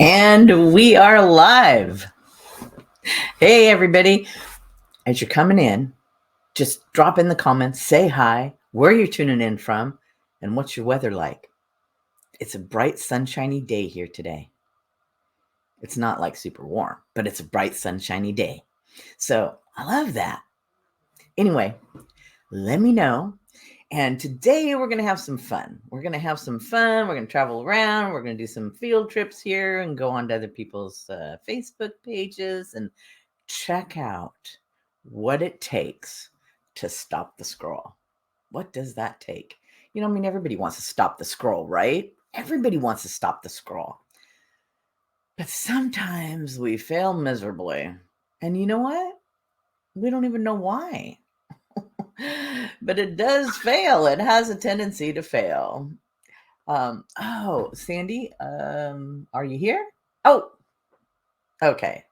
And we are live. Hey, everybody. As you're coming in, just drop in the comments, say hi, where you're tuning in from, and what's your weather like. It's a bright, sunshiny day here today. It's not like super warm, but it's a bright, sunshiny day. So I love that. Anyway, let me know. And today we're going to have some fun. We're going to travel around. We're going to do some field trips here and go on to other people's Facebook pages and check out what it takes to stop the scroll. What does that take? Everybody wants to stop the scroll, right? Everybody wants to stop the scroll. But sometimes we fail miserably. And you know what? We don't even know why. But it does fail. It has a tendency to fail. Sandy, are you here? Oh, okay.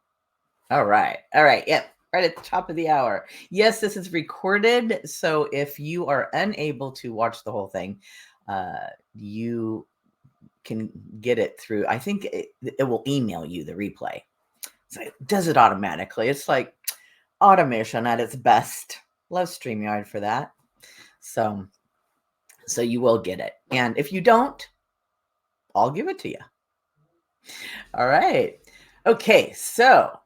All right. Yep. Right at the top of the hour. Yes, this is recorded. So if you are unable to watch the whole thing, you can get it through. I think it will email you the replay. So it does it automatically. It's like automation at its best. Love StreamYard for that. So you will get it. And if you don't, I'll give it to you. All right. Okay. So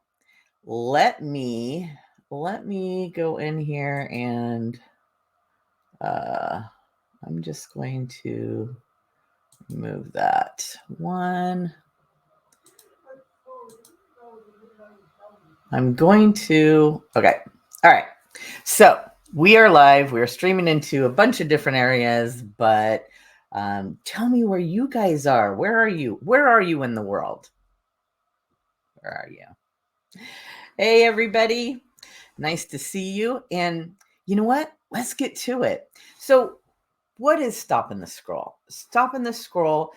let me go in here and I'm just going to move that one. Okay. All right. So we are live. We're streaming into a bunch of different areas, but tell me where you guys are. Where are you? Where are you in the world? Where are you? Hey, everybody. Nice to see you. And you know what? Let's get to it. So what is stopping the scroll? Stopping the scroll,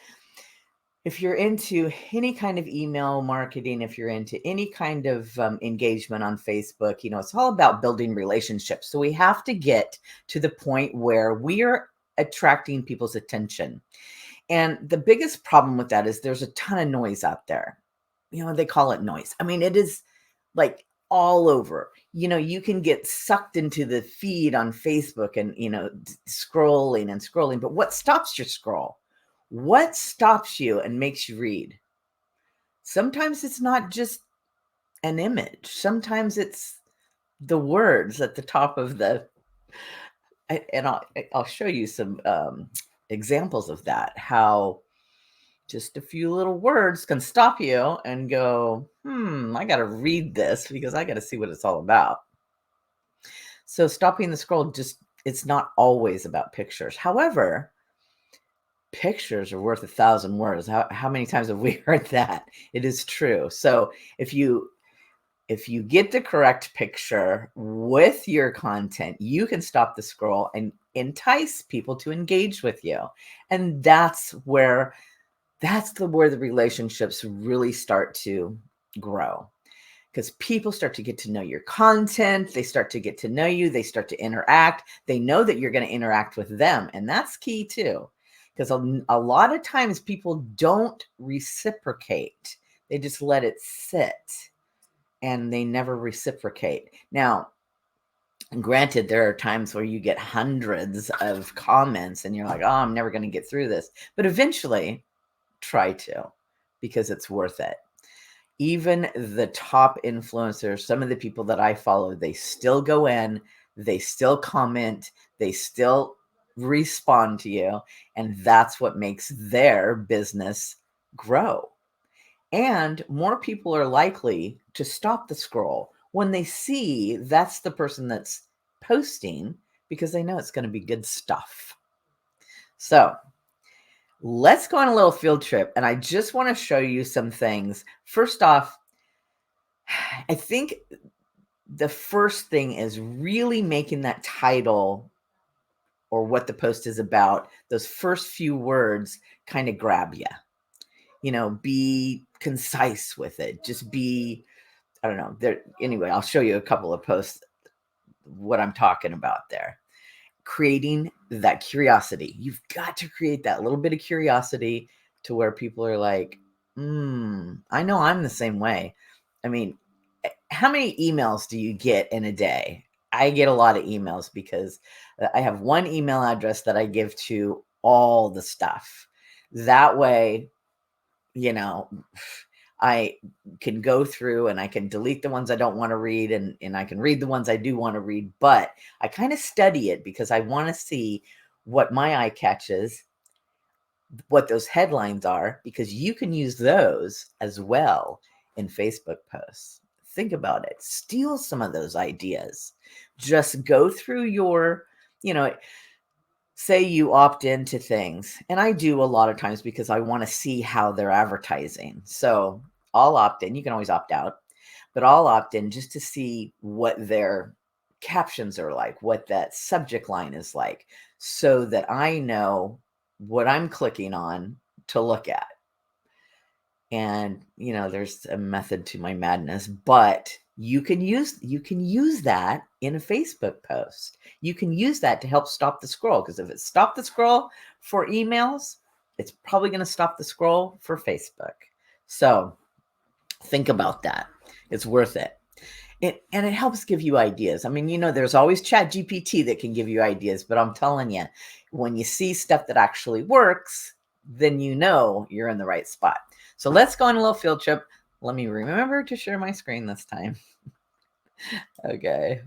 if you're into any kind of email marketing, if you're into any kind of engagement on Facebook, it's all about building relationships. So we have to get to the point where we are attracting people's attention. And the biggest problem with that is there's a ton of noise out there. They call it noise. I mean, it is like all over. You can get sucked into the feed on Facebook and, scrolling. But what stops your scroll? What stops you and makes you read? Sometimes it's not just an image. Sometimes it's the words at the top of and I'll show you some examples of that, how just a few little words can stop you and go, I got to read this because I got to see what it's all about. So stopping the scroll, it's not always about pictures. However, pictures are worth 1,000 words. How many times have we heard that? It is true. So if you get the correct picture with your content, you can stop the scroll and entice people to engage with you. And that's where the relationships really start to grow, because people start to get to know your content. They start to get to know you. They start to interact. They know that you're going to interact with them. And that's key too, because a lot of times people don't reciprocate. They just let it sit and they never reciprocate. Now, granted, there are times where you get hundreds of comments and you're like, oh, I'm never going to get through this. But eventually, try to, because it's worth it. Even the top influencers, some of the people that I follow, they still go in, they still comment, they still respond to you, and that's what makes their business grow. And more people are likely to stop the scroll when they see that's the person that's posting, because they know it's going to be good stuff. So let's go on a little field trip. And I just want to show you some things. First off, I think the first thing is really making that title or what the post is about, those first few words kind of grab you. Be concise with it. Just be, I don't know. Anyway, I'll show you a couple of posts, what I'm talking about there. Creating that curiosity. You've got to create that little bit of curiosity to where people are like, I know I'm the same way. I mean, how many emails do you get in a day? I get a lot of emails because I have one email address that I give to all the stuff. That way, you know, I can go through and I can delete the ones I don't want to read, and I can read the ones I do want to read, but I kind of study it because I want to see what my eye catches, what those headlines are, because you can use those as well in Facebook posts. Think about it. Steal some of those ideas. Just go through your, you know, say you opt into things, and I do a lot of times because I want to see how they're advertising. So I'll opt in. You can always opt out, but I'll opt in just to see what their captions are like, what that subject line is like, so that I know what I'm clicking on to look at. And there's a method to my madness, but you can use that in a Facebook post. You can use that to help stop the scroll, because if it stopped the scroll for emails, it's probably going to stop the scroll for Facebook. So think about that. It's worth it. And it helps give you ideas. I mean, there's always ChatGPT that can give you ideas, but I'm telling you, when you see stuff that actually works, then you're in the right spot. So let's go on a little field trip. Let me remember to share my screen this time. Okay.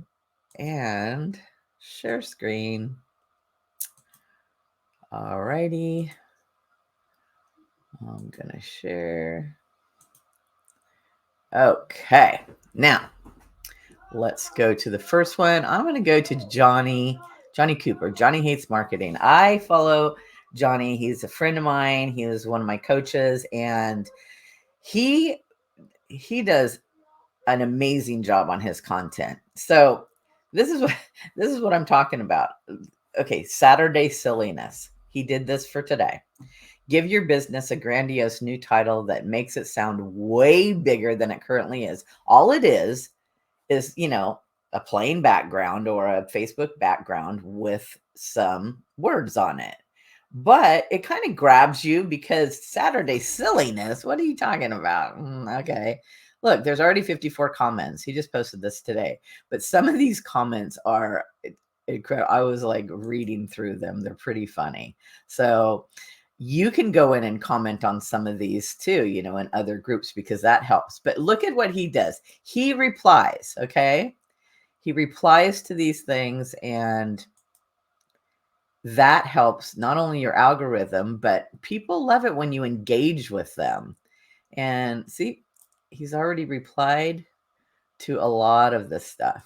And share screen. Alrighty. I'm going to share. Okay. Now, let's go to the first one. I'm going to go to Johnny Cooper. Johnny Hates Marketing. I follow Johnny. He's a friend of mine. He was one of my coaches, and he does an amazing job on his content. So this is what I'm talking about. Okay, Saturday silliness. He did this for today. Give your business a grandiose new title that makes it sound way bigger than it currently is. All it is a plain background or a Facebook background with some words on it. But it kind of grabs you because Saturday silliness, what are you talking about? Okay. Look, there's already 54 comments. He just posted this today. But some of these comments are incredible. I was like reading through them. They're pretty funny. So you can go in and comment on some of these too, in other groups, because that helps. But look at what he does. He replies, okay? He replies to these things, and that helps not only your algorithm, but people love it when you engage with them. And see, he's already replied to a lot of this stuff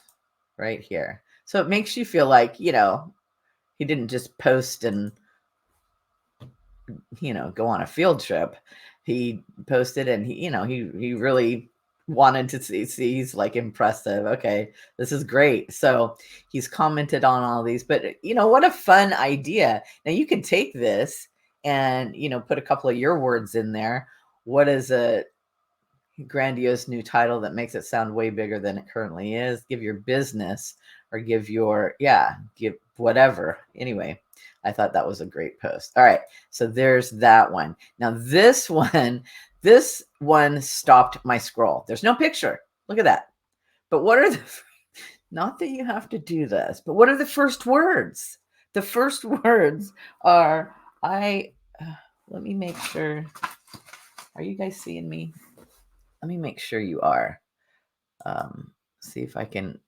right here. So it makes you feel like, he didn't just post and go on a field trip. He posted, and he really wanted to see he's like impressive. Okay, this is great. So he's commented on all these, but what a fun idea. Now you can take this and put a couple of your words in there. What is a grandiose new title that makes it sound way bigger than it currently is? Give your business, or give whatever. Anyway, I thought that was a great post. All right, so there's that one. Now this one stopped my scroll. There's no picture. Look at that. But what are not that you have to do this, but what are the first words? The first words are, let me make sure. Are you guys seeing me? Let me make sure you are. See if I can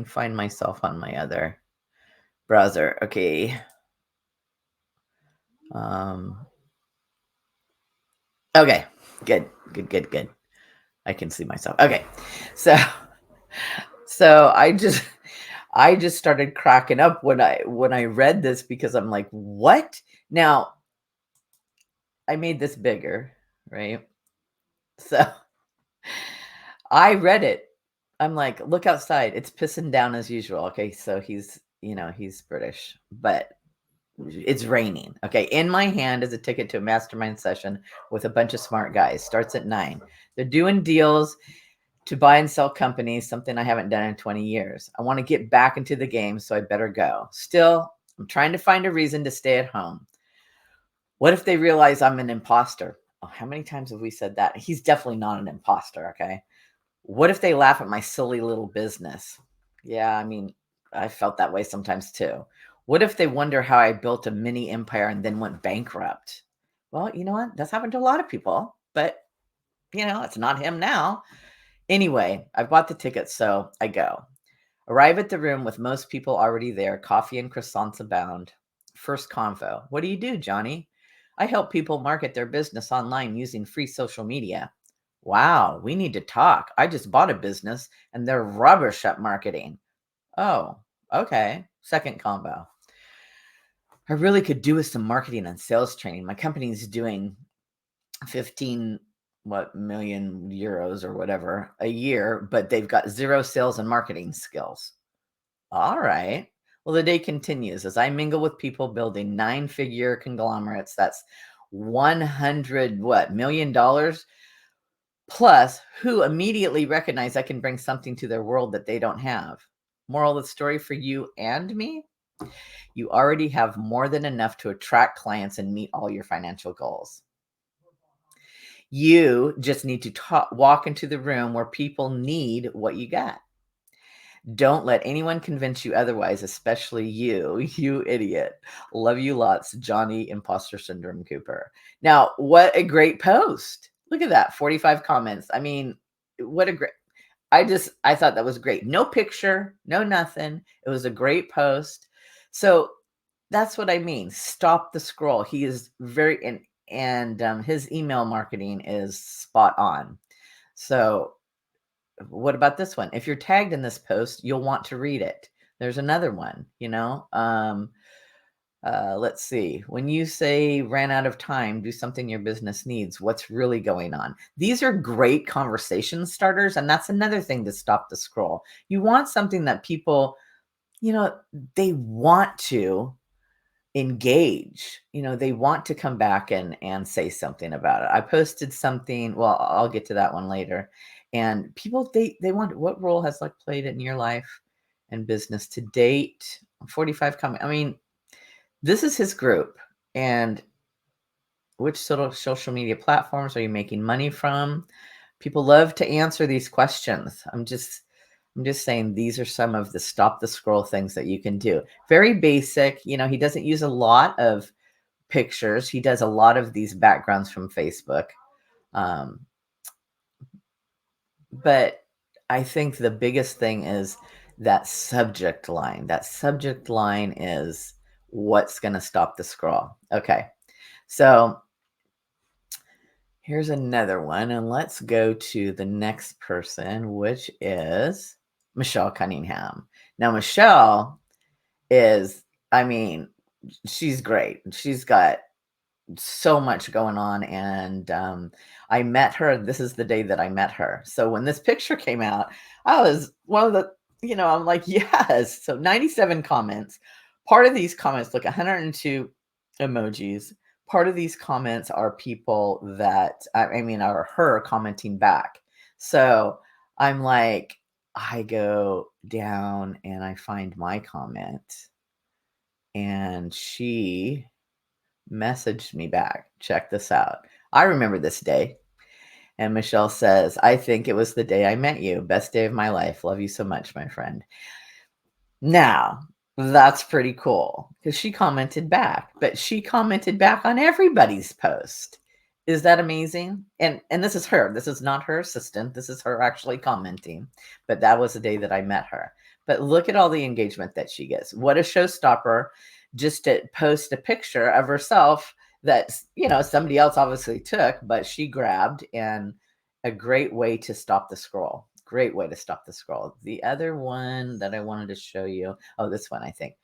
find myself on my other browser. Okay. Okay, good. I can see myself. Okay. So I just started cracking up when I read this, because I'm like, what? Now I made this bigger, right? So I read it. I'm like, look outside. It's pissing down as usual. Okay. So he's British, but it's raining. Okay. In my hand is a ticket to a mastermind session with a bunch of smart guys. Starts at 9. They're doing deals to buy and sell companies, something I haven't done in 20 years. I want to get back into the game, so I better go. Still, I'm trying to find a reason to stay at home. What if they realize I'm an imposter? Oh, how many times have we said that? He's definitely not an imposter. Okay. What if they laugh at my silly little business? Yeah, I mean, I felt that way sometimes too. What if they wonder how I built a mini empire and then went bankrupt? Well, you know what? That's happened to a lot of people, but it's not him now. Anyway, I bought the tickets, so I go. Arrive at the room with most people already there, coffee and croissants abound. First convo. What do you do, Johnny? I help people market their business online using free social media. Wow, we need to talk. I just bought a business and they're rubbish at marketing. Oh, okay. Second combo. I really could do with some marketing and sales training. My company is doing 15 million euros or whatever a year, but they've got zero sales and marketing skills. All right. Well, the day continues as I mingle with people building 9-figure conglomerates. That's 100 million dollars plus, who immediately recognize I can bring something to their world that they don't have. Moral of the story for you and me: you already have more than enough to attract clients and meet all your financial goals. You just need to walk into the room where people need what you got. Don't let anyone convince you otherwise, especially you, you idiot. Love you lots, Johnny Imposter Syndrome Cooper. Now, what a great post. Look at that, 45 comments. I mean, what a great, I thought that was great. No picture, no nothing. It was a great post. So that's what I mean. Stop the scroll. He is very, and his email marketing is spot on. So what about this one? If you're tagged in this post, you'll want to read it. There's another one, let's see. When you say ran out of time, do something your business needs. What's really going on? These are great conversation starters. And that's another thing to stop the scroll. You want something that people, they want to engage. They want to come back and say something about it. I posted something, well, I'll get to that one later. And people, they want, what role has luck played in your life and business to date? 45 comment. I mean, this is his group. And which social media platforms are you making money from? People love to answer these questions. I'm just saying these are some of the stop the scroll things that you can do. Very basic. He doesn't use a lot of pictures. He does a lot of these backgrounds from Facebook. But I think the biggest thing is that subject line. That subject line is what's going to stop the scroll. Okay. So here's another one, and let's go to the next person, which is Michelle Cunningham. Now, Michelle is, I mean, she's great. She's got so much going on, and I met her. This is the day that I met her. So when this picture came out, I was one of the, I'm like, yes. So 97 comments. Part of these comments, look, 102 emojis. Part of these comments are people that, are her commenting back. So I'm like, I go down and I find my comment, and she messaged me back. Check this out. I remember this day. And Michelle says, I think it was the day I met you. Best day of my life. Love you so much, my friend. Now, that's pretty cool because she commented back, but she commented back on everybody's post. Is that amazing? And this is her. This is not her assistant. This is her actually commenting. But that was the day that I met her. But look at all the engagement that she gets. What a showstopper just to post a picture of herself that, somebody else obviously took, but she grabbed, and a great way to stop the scroll. Great way to stop the scroll. The other one that I wanted to show you, this one, I think.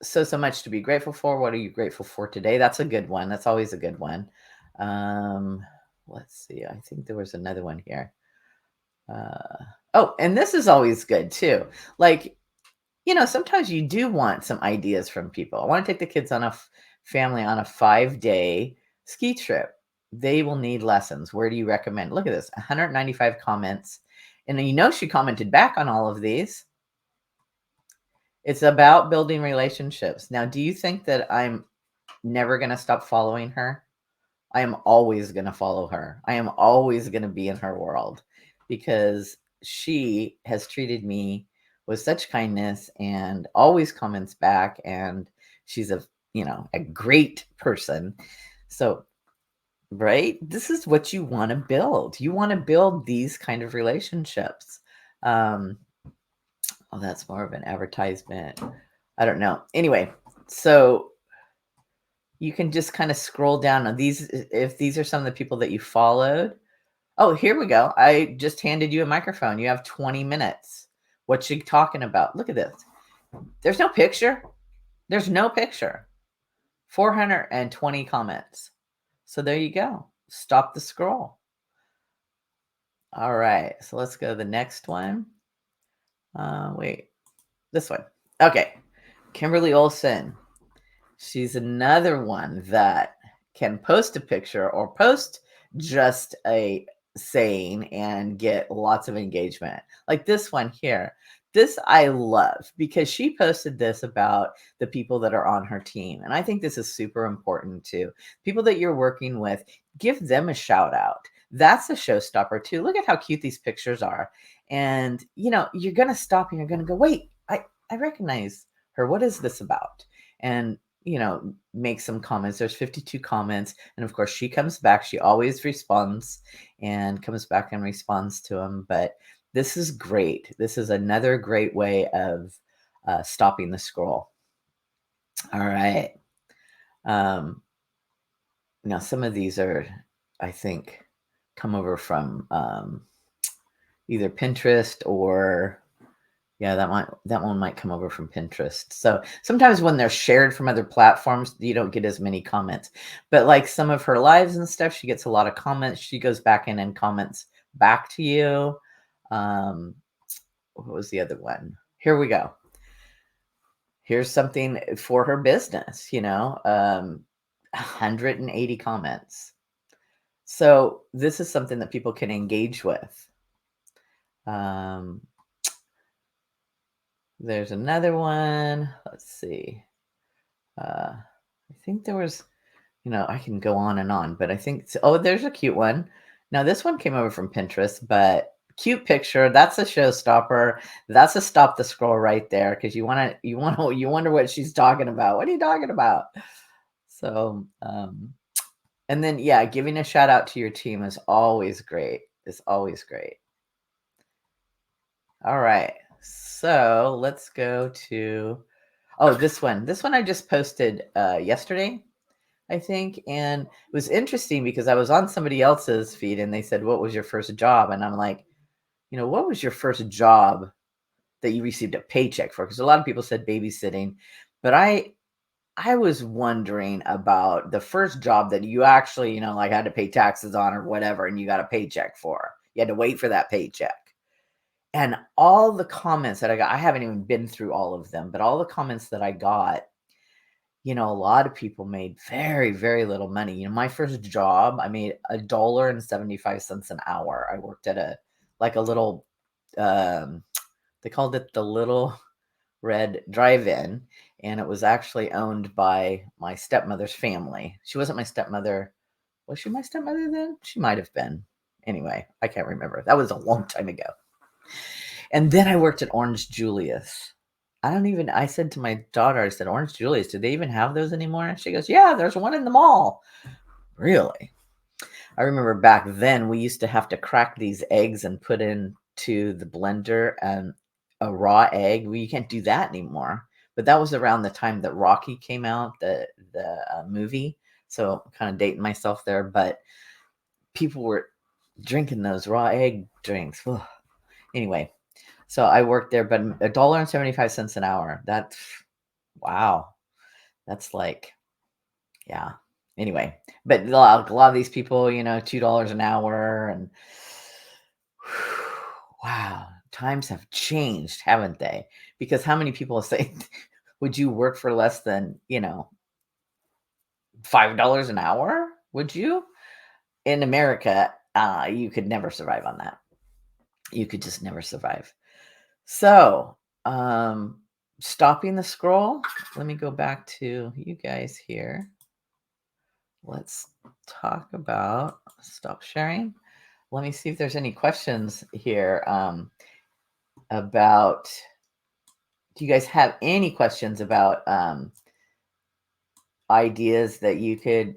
So much to be grateful for. What are you grateful for today? That's a good one. That's always a good one. Let's see. I think there was another one here. And this is always good too. Like, sometimes you do want some ideas from people. I want to take the kids on a family on a 5-day ski trip. They will need lessons. Where do you recommend? Look at this, 195 comments. And she commented back on all of these. It's about building relationships. Now, do you think that I'm never going to stop following her? I am always going to follow her. I am always going to be in her world because she has treated me with such kindness and always comments back, and she's a great person. So, right? This is what you want to build. You want to build these kind of relationships. Um, oh, that's more of an advertisement. I don't know. Anyway, so you can just kind of scroll down on these if these are some of the people that you followed. Oh, here we go. I just handed you a microphone. You have 20 minutes. What's she talking about? Look at this. There's no picture. There's no picture. 420 comments. So there you go. Stop the scroll. All right. So let's go to the next one. Wait, this one. Okay. Kimberly Olsen. She's another one that can post a picture or post just a saying and get lots of engagement. Like this one here. This I love because she posted this about the people that are on her team. And I think this is super important too. People that you're working with, give them a shout out. That's a showstopper too. Look at how cute these pictures are. And you're going to stop and you're going to go, wait, I recognize her. What is this about? And make some comments. There's 52 comments. And of course, she comes back. She always responds and comes back and responds to them. But this is great. This is another great way of stopping the scroll. All right. Now, some of these are, I think, come over from either Pinterest or yeah, that one might come over from Pinterest. So sometimes when they're shared from other platforms, you don't get as many comments. But like some of her lives and stuff, she gets a lot of comments. She goes back in and comments back to you. What was the other one? Here we go. Here's something for her business, 180 comments. So this is something that people can engage with. There's another one. Let's see. I think there was, I can go on and on, but I think, oh, there's a cute one. Now this one came over from Pinterest, but cute picture. That's a showstopper. That's a stop the scroll right there. Cause you wonder what she's talking about. What are you talking about? So, and then, yeah, giving a shout out to your team is always great. It's always great. All right. So let's go to, oh, this one. This one I just posted yesterday, I think. And it was interesting because I was on somebody else's feed and they said, what was your first job? And I'm like, what was your first job that you received a paycheck for? Because a lot of people said babysitting, but I was wondering about the first job that you actually, like had to pay taxes on or whatever, and you got a paycheck for. You had to wait for that paycheck. And all the comments that I got, I haven't even been through all of them, but all the comments that I got, a lot of people made very, very little money. My first job, I made $1.75 an hour. I worked at a little, they called it the Little Red Drive-In, and it was actually owned by my stepmother's family. She wasn't my stepmother. Was she my stepmother then? She might have been. Anyway, I can't remember. That was a long time ago. And then I worked at Orange Julius. I said to my daughter, I said, Orange Julius, do they even have those anymore? And she goes, yeah, there's one in the mall. Really? I remember back then we used to have to crack these eggs and put into the blender and a raw egg. Well, you can't do that anymore. But that was around the time that Rocky came out, the movie. So I'm kind of dating myself there. But people were drinking those raw egg drinks. Ugh. Anyway, so I worked there, but $1.75 an hour. That's wow. That's like, yeah. Anyway, but a lot of these people, $2 an hour, and wow, times have changed, haven't they? Because how many people say, would you work for less than, $5 an hour? Would you? In America, you could never survive on that. You could just never survive. So, stopping the scroll. Let me go back to you guys here. Let's talk about stop sharing. Let me see if there's any questions here about. Do you guys have any questions about ideas that you could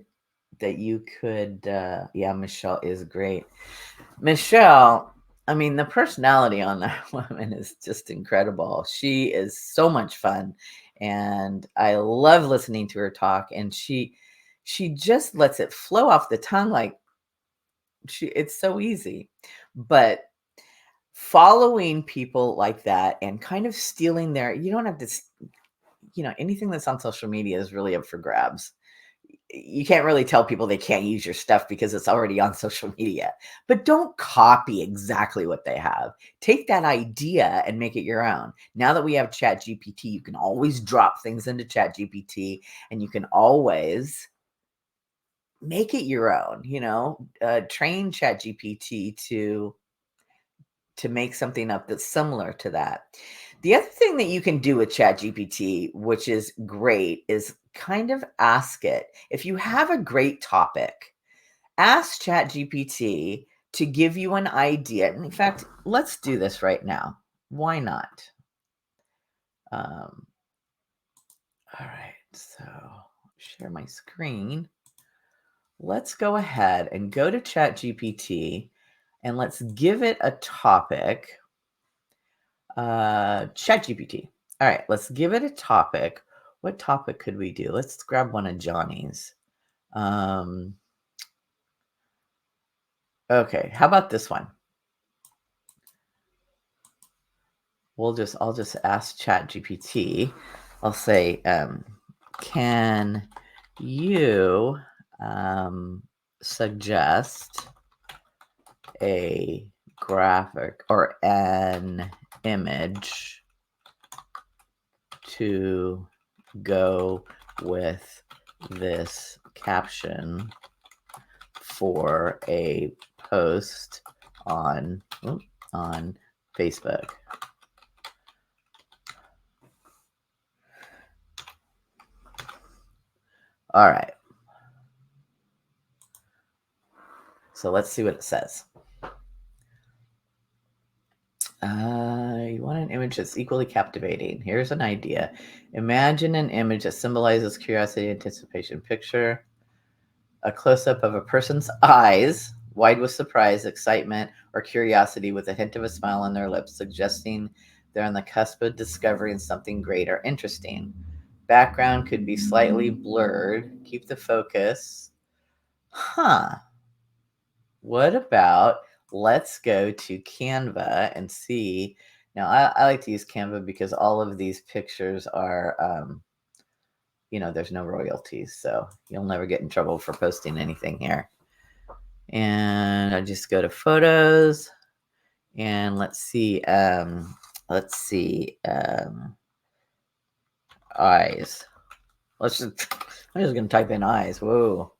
yeah, Michelle is great. Michelle, I mean, the personality on that woman is just incredible. She is so much fun, and I love listening to her talk, and she just lets it flow off the tongue like it's so easy. But following people like that and kind of stealing their, you don't have to anything that's on social media is really up for grabs. You can't really tell people they can't use your stuff because it's already on social media. But don't copy exactly what they have. Take that idea and make it your own. Now that we have Chat GPT, you can always drop things into Chat GPT, and you can always make it your own. Train Chat GPT to make something up that's similar to that. The other thing that you can do with ChatGPT, which is great, is kind of ask it. If you have a great topic, ask ChatGPT to give you an idea. In fact, let's do this right now. Why not? All right, so share my screen. Let's go ahead and go to ChatGPT and let's give it a topic. ChatGPT. All right, let's give it a topic. What topic could we do? Let's grab one of Johnny's. Okay, how about this one? I'll just ask ChatGPT. I'll say, can you suggest a graphic or an image to go with this caption for a post on Facebook? All right. So let's see what it says. You want an image that's equally captivating. Here's an idea. Imagine an image that symbolizes curiosity, anticipation. Picture a close-up of a person's eyes, wide with surprise, excitement, or curiosity, with a hint of a smile on their lips, suggesting they're on the cusp of discovering something great or interesting. Background could be slightly blurred. Keep the focus. What about, let's go to Canva and see. Now, I like to use Canva because all of these pictures are, there's no royalties, so you'll never get in trouble for posting anything here. And I just go to photos, and let's see, eyes. I'm just gonna type in eyes. Whoa.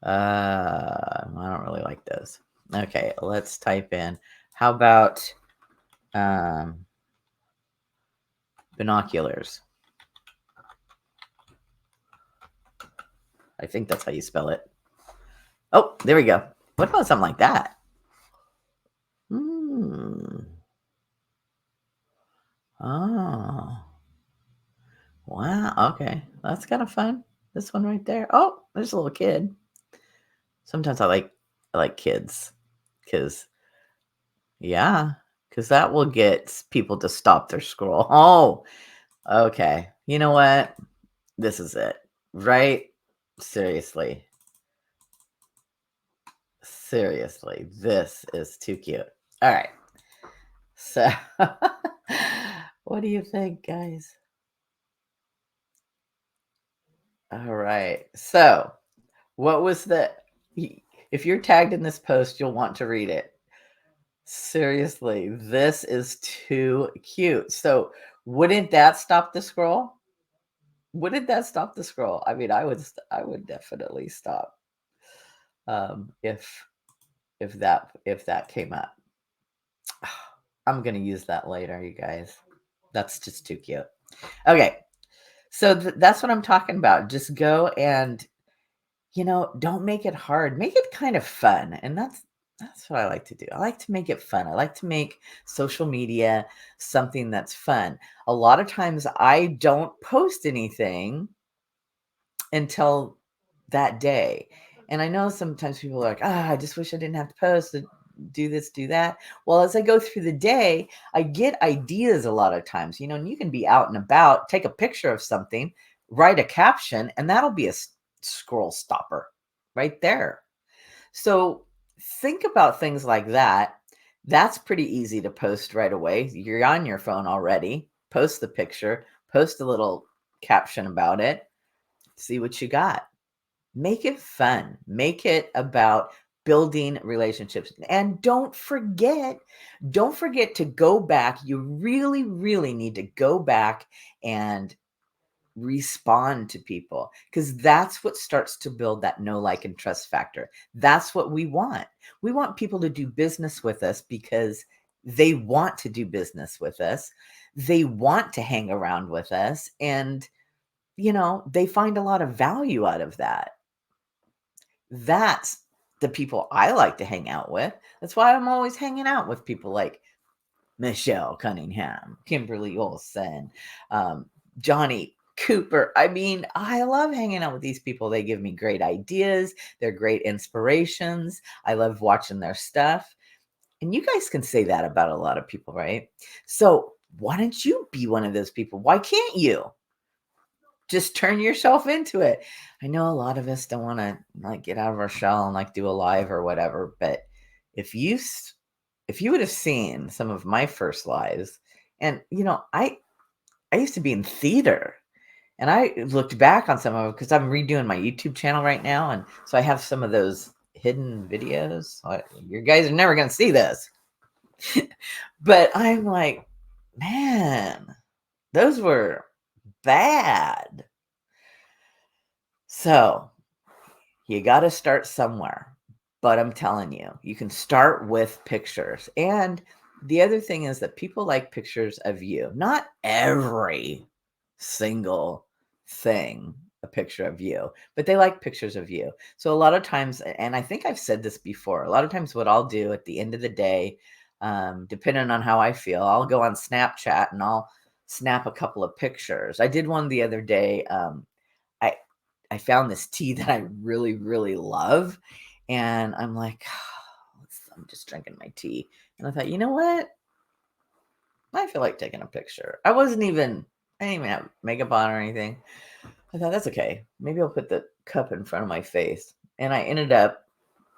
I don't really like those. Okay, let's type in. How about binoculars? I think that's how you spell it. Oh, there we go. What about something like that? Oh. Wow. Okay. That's kind of fun. This one right there. Oh, there's a little kid. Sometimes I like kids because that will get people to stop their scroll. Oh, okay. You know what? This is it, right? Seriously, this is too cute. All right. So, what do you think, guys? All right. So, what was the? If you're tagged in this post, you'll want to read it. Seriously, this is too cute. So, wouldn't that stop the scroll? Wouldn't that stop the scroll? I mean, I would definitely stop if that came up. I'm gonna use that later, you guys. That's just too cute. Okay. So that's what I'm talking about. Just go and, don't make it hard. Make it kind of fun. And that's what I like to do. I like to make it fun. I like to make social media something that's fun. A lot of times I don't post anything until that day. And I know sometimes people are like, I just wish I didn't have to post, do this, do that. Well, as I go through the day, I get ideas a lot of times, and you can be out and about, take a picture of something, write a caption, and that'll be a scroll stopper right there. So think about things like that. That's pretty easy to post right away. You're on your phone already. Post the picture, post a little caption about it, see what you got. Make it fun. Make it about building relationships. And don't forget to go back. You really, really need to go back and respond to people, because that's what starts to build that know, like, and trust factor. That's what we want. We want people to do business with us because they want to do business with us. They want to hang around with us, and they find a lot of value out of that. That's the people I like to hang out with. That's why I'm always hanging out with people like Michelle Cunningham, Kimberly Olsen, Johnny Cooper. I mean, I love hanging out with these people. They give me great ideas. They're great inspirations. I love watching their stuff. And you guys can say that about a lot of people, right? So why don't you be one of those people? Why can't you? Just turn yourself into it. I know a lot of us don't want to like get out of our shell and like do a live or whatever, but if you would have seen some of my first lives, and I used to be in theater, and I looked back on some of it because I'm redoing my YouTube channel right now, and so I have some of those hidden videos. You guys are never going to see this. But I'm like, man, those were bad. So you got to start somewhere. But I'm telling you, you can start with pictures. And the other thing is that people like pictures of you, not every single thing, a picture of you, but they like pictures of you. So a lot of times, and I think I've said this before, a lot of times what I'll do at the end of the day, depending on how I feel, I'll go on Snapchat and I'll snap a couple of pictures. I did one the other day. I found this tea that I really, really love. And I'm like, I'm just drinking my tea. And I thought, you know what? I feel like taking a picture. I didn't even have makeup on or anything. I thought that's okay. Maybe I'll put the cup in front of my face. And I ended up,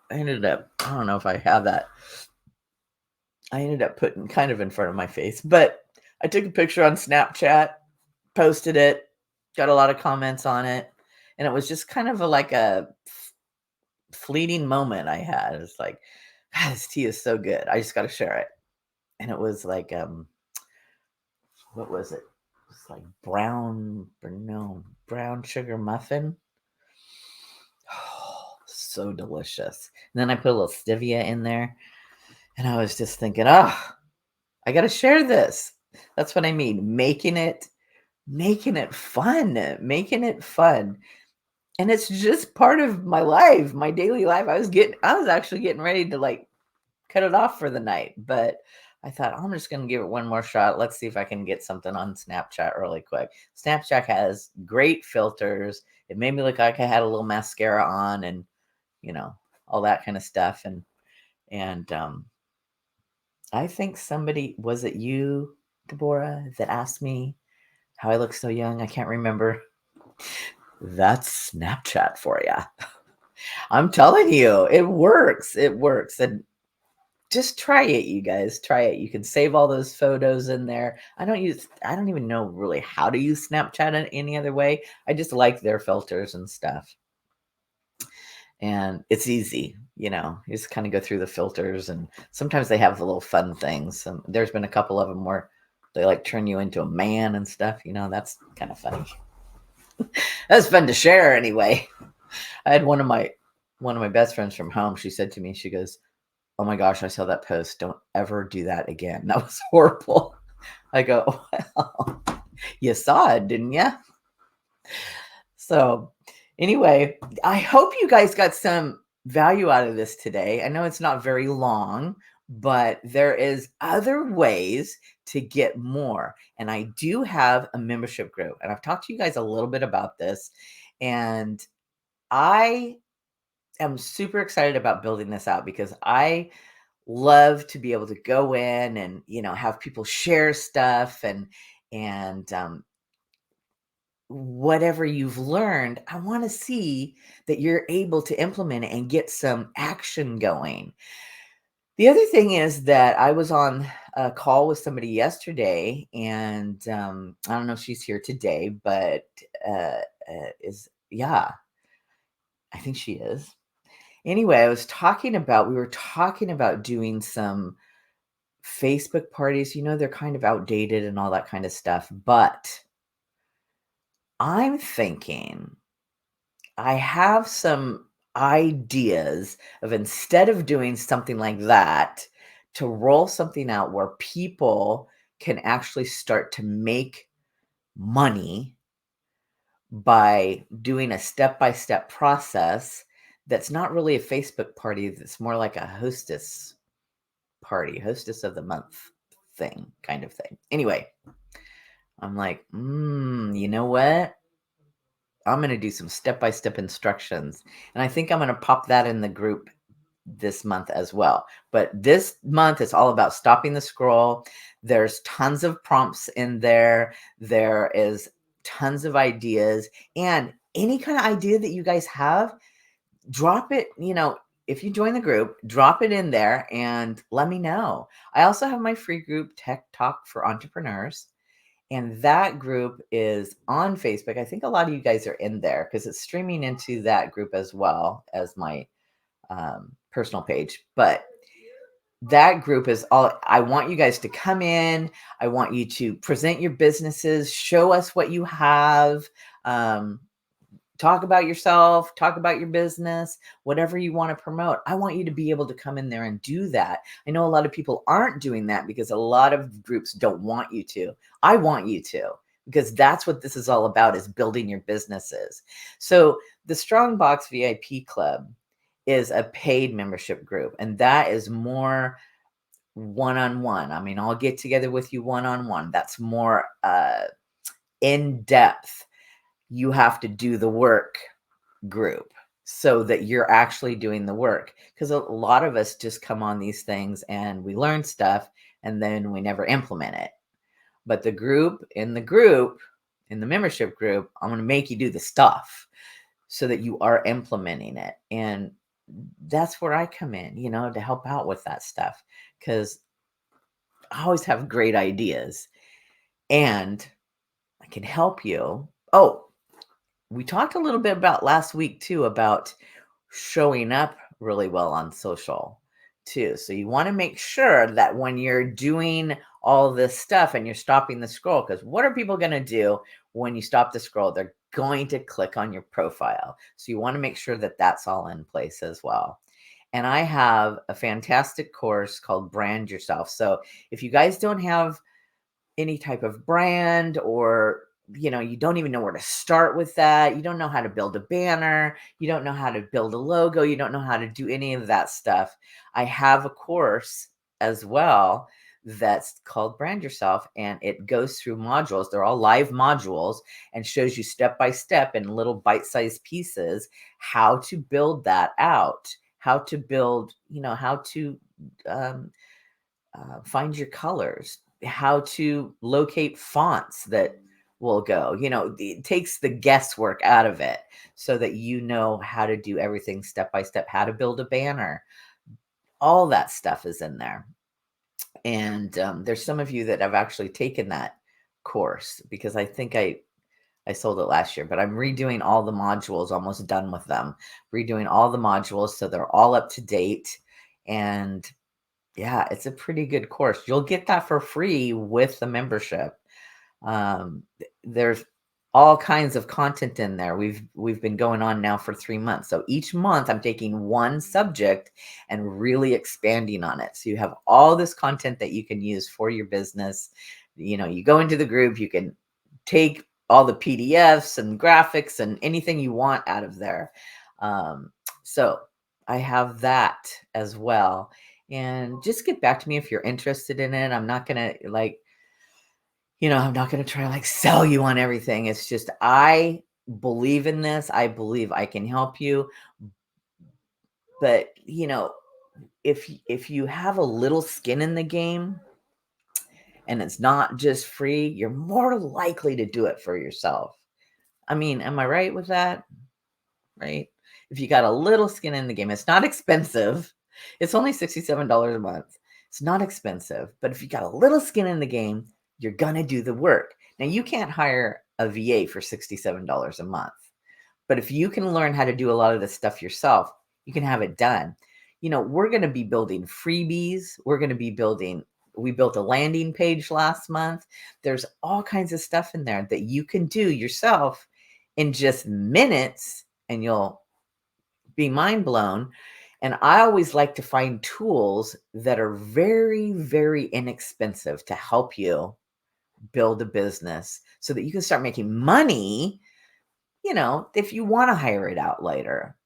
I don't know if I have that. I ended up putting kind of in front of my face, but I took a picture on Snapchat, posted it, got a lot of comments on it. And it was just kind of like a fleeting moment I had. It's like, this tea is so good. I just got to share it. And it was like, what was it? It's like brown sugar muffin. Oh, so delicious. And then I put a little stevia in there. And I was just thinking, I got to share this. That's what I mean. Making it fun. Making it fun. And it's just part of my life, my daily life. I was actually getting ready to like cut it off for the night, but I thought I'm just going to give it one more shot. Let's see if I can get something on Snapchat really quick. Snapchat has great filters. It made me look like I had a little mascara on and, all that kind of stuff. And I think was it you, Deborah, that asked me how I look so young? I can't remember. That's Snapchat for you. I'm telling you, it works. It works. And just try it, you guys. Try it. You can save all those photos in there. I don't even know really how to use Snapchat in any other way. I just like their filters and stuff. And it's easy, you just kind of go through the filters, and sometimes they have the little fun things. There's been a couple of them where they like turn you into a man and stuff. That's kind of funny. That's fun to share anyway. I had one of my best friends from home. She said to me, she goes, "Oh my gosh, I saw that post. Don't ever do that again. That was horrible." I go, well, you saw it, didn't you? So, anyway, I hope you guys got some value out of this today. I know it's not very long, but there is other ways to get more. And I do have a membership group, and I've talked to you guys a little bit about this. And I am super excited about building this out because I love to be able to go in and have people share stuff and whatever you've learned. I want to see that you're able to implement it and get some action going. The other thing is that I was on a call with somebody yesterday, and I don't know if she's here today, but is yeah, I think she is. Anyway, we were talking about doing some Facebook parties. They're kind of outdated and all that kind of stuff, but I'm thinking I have some ideas of, instead of doing something like that, to roll something out where people can actually start to make money by doing a step-by-step process that's not really a Facebook party, that's more like a hostess party, hostess of the month thing, kind of thing. Anyway, I'm like, you know what? I'm going to do some step-by-step instructions. And I think I'm going to pop that in the group this month as well. But this month is all about stopping the scroll. There's tons of prompts in there. There is tons of ideas, and any kind of idea that you guys have, drop it, if you join the group, drop it in there and let me know. I also have my free group, Tech Talk for Entrepreneurs. And that group is on Facebook. I think a lot of you guys are in there because it's streaming into that group as well as my personal page. But that group is all, I want you guys to come in. I want you to present your businesses, show us what you have, talk about yourself, talk about your business, whatever you want to promote. I want you to be able to come in there and do that. I know a lot of people aren't doing that because a lot of groups don't want you to. I want you to, because that's what this is all about, is building your businesses. So the Strongbox VIP Club is a paid membership group, and that is more one-on-one. I mean, I'll get together with you one-on-one. That's more in depth. You have to do the work group so that you're actually doing the work, because a lot of us just come on these things and we learn stuff and then we never implement it. But in the membership group, I'm going to make you do the stuff so that you are implementing it. And that's where I come in, to help out with that stuff, because I always have great ideas and I can help you. Oh, we talked a little bit about last week too, about showing up really well on social too. So you want to make sure that when you're doing all this stuff and you're stopping the scroll, because what are people going to do when you stop the scroll? They're going to click on your profile. So you want to make sure that that's all in place as well. And I have a fantastic course called Brand Yourself. So if you guys don't have any type of brand, or you don't even know where to start with that, you don't know how to build a banner, you don't know how to build a logo, you don't know how to do any of that stuff, I have a course as well that's called Brand Yourself, and it goes through modules. They're all live modules and shows you step by step in little bite-sized pieces how to build that out, how to build, how to find your colors, how to locate fonts that will go. It takes the guesswork out of it so that you know how to do everything step by step, how to build a banner. All that stuff is in there. And there's some of you that have actually taken that course, because I think I sold it last year, but I'm redoing all the modules, almost done with them, redoing all the modules so they're all up to date. And yeah, it's a pretty good course. You'll get that for free with the membership. There's all kinds of content in there. We've been going on now for 3 months. So each month I'm taking one subject and really expanding on it. So you have all this content that you can use for your business, You go into the group, you can take all the PDFs and graphics and anything you want out of there. So I have that as well. And just get back to me if you're interested in it. I'm not going to I'm not going to try to sell you on everything. It's just, I believe in this. I believe I can help you. But, if you have a little skin in the game and it's not just free, you're more likely to do it for yourself. I mean, am I right with that? Right? If you got a little skin in the game, it's not expensive. It's only $67 a month. It's not expensive. But if you got a little skin in the game, you're going to do the work. Now, you can't hire a VA for $67 a month. But if you can learn how to do a lot of this stuff yourself, you can have it done. We're going to be building freebies. We built a landing page last month. There's all kinds of stuff in there that you can do yourself in just minutes, and you'll be mind blown. And I always like to find tools that are very, very inexpensive to help you build a business so that you can start making money, if you want to hire it out later.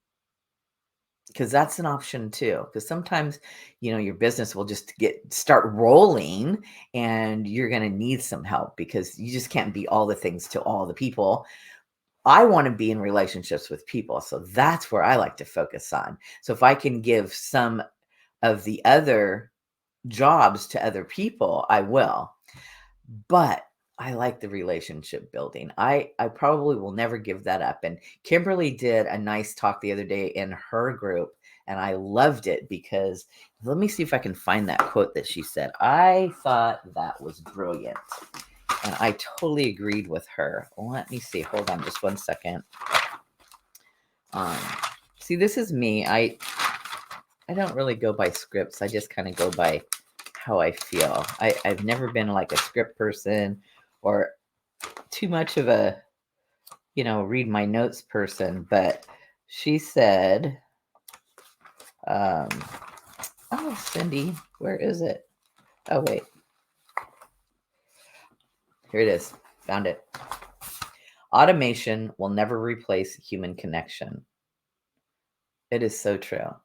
Because that's an option too. Because sometimes, your business will just start rolling and you're going to need some help because you just can't be all the things to all the people. I want to be in relationships with people. So that's where I like to focus on. So if I can give some of the other jobs to other people, I will. But I like the relationship building. I probably will never give that up. And Kimberly did a nice talk the other day in her group, and I loved it because let me see if I can find that quote that she said. I thought that was brilliant. And I totally agreed with her. Let me see. Hold on just 1 second. See, this is me. I don't really go by scripts. I just kind of go by how I feel. I've never been like a script person or too much of a, read my notes person. But she said, oh, Cindy, where is it? Oh, wait. Here it is. Found it. Automation will never replace human connection. It is so true.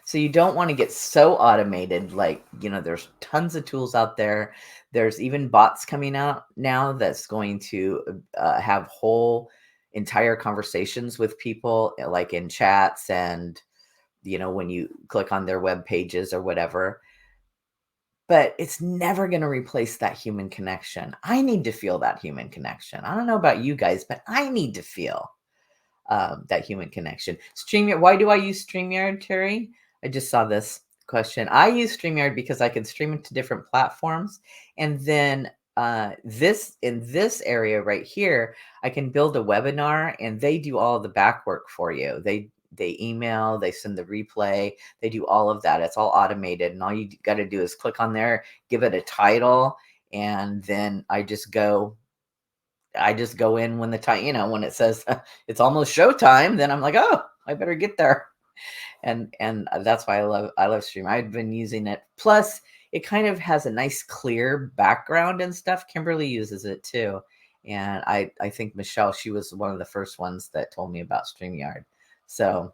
So you don't want to get so automated. There's tons of tools out there. There's even bots coming out now that's going to have whole entire conversations with people, like in chats and, when you click on their web pages or whatever. But it's never going to replace that human connection. I need to feel that human connection. I don't know about you guys, but I need to feel that human connection. StreamYard. Why do I use StreamYard, Terry? I just saw this question. I use StreamYard because I can stream it to different platforms. And then in this area right here, I can build a webinar and they do all the back work for you. They email, they send the replay, they do all of that. It's all automated. And all you got to do is click on there, give it a title, and then I just go in when the time, when it says it's almost showtime, then I'm like, oh, I better get there. And that's why I love Stream. I've been using it. Plus, it kind of has a nice clear background and stuff. Kimberly uses it too. And I think Michelle, she was one of the first ones that told me about StreamYard. So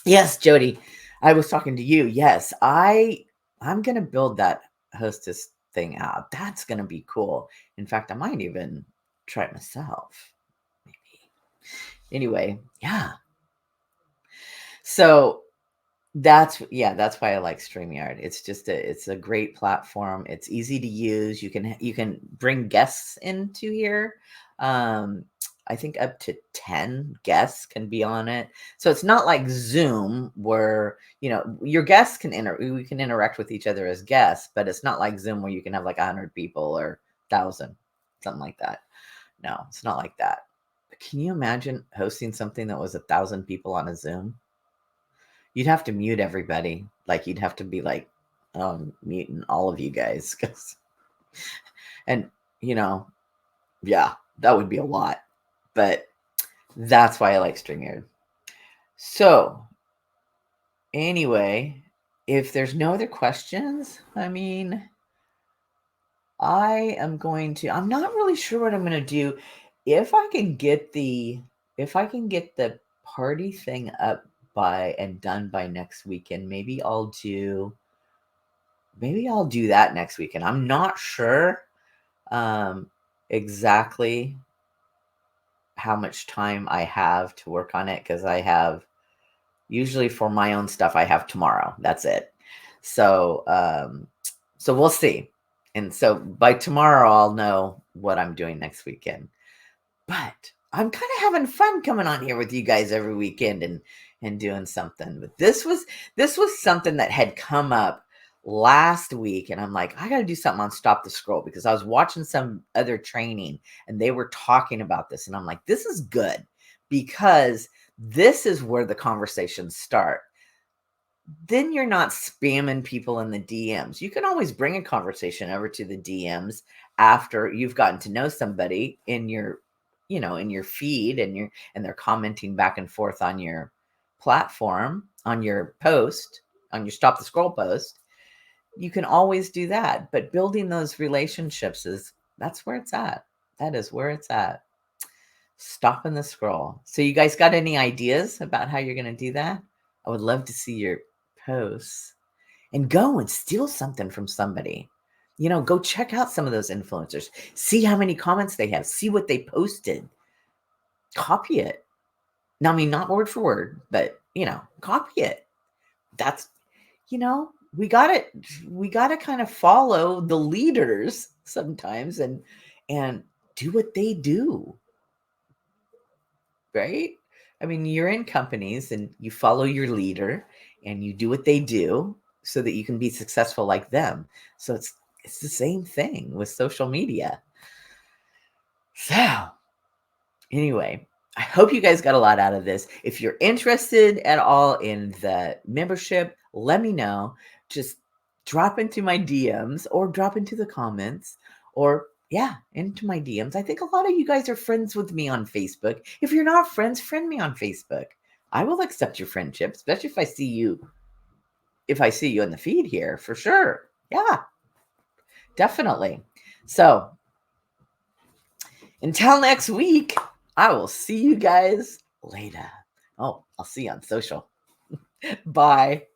yes, Jody, I was talking to you. Yes, I'm gonna build that hostess thing out. That's gonna be cool. In fact, I might even try it myself. Maybe. Anyway, yeah. So that's why I like StreamYard. It's just it's a great platform. It's easy to use. You can bring guests into here. I think up to 10 guests can be on it. So it's not like Zoom where, your guests we can interact with each other as guests, but it's not like Zoom where you can have like 100 people or 1,000, something like that. No, it's not like that. But can you imagine hosting something that was 1,000 people on a Zoom? You'd have to mute everybody. Like you'd have to be like muting all of you guys. And, yeah, that would be a lot. But that's why I like StreamYard. So anyway, if there's no other questions, I mean, I'm not really sure what I'm going to do. If I can get the party thing up by and done by next weekend, maybe I'll do that next weekend. I'm not sure exactly how much time I have to work on it, because I have usually for my own stuff I have tomorrow. That's it. So we'll see. And so by tomorrow I'll know what I'm doing next weekend. But I'm kind of having fun coming on here with you guys every weekend and doing something. But this was something that had come up last week, and I'm like, I got to do something on Stop the Scroll, because I was watching some other training and they were talking about this, and I'm like, this is good, because this is where the conversations start. Then you're not spamming people in the DMs. You can always bring a conversation over to the DMs after you've gotten to know somebody in your, in your feed, and they're commenting back and forth on your platform, on your post, on your Stop the Scroll post. You can always do that, but building those relationships that's where it's at. That is where it's at. Stopping the scroll. So you guys got any ideas about how you're going to do that? I would love to see your posts, and go and steal something from somebody. Go check out some of those influencers. See how many comments they have. See what they posted. Copy it. Now, I mean, not word for word, but, copy it. That's, we got to kind of follow the leaders sometimes and do what they do. Right? I mean, you're in companies and you follow your leader and you do what they do so that you can be successful like them. So it's the same thing with social media. So anyway, I hope you guys got a lot out of this. If you're interested at all in the membership, let me know. Just drop into my DMs or drop into the comments, or into my DMs. I think a lot of you guys are friends with me on Facebook. If you're not friends, friend me on Facebook. I will accept your friendship, especially if I see you in the feed here, for sure. Yeah, definitely. So until next week, I will see you guys later. Oh, I'll see you on social. Bye.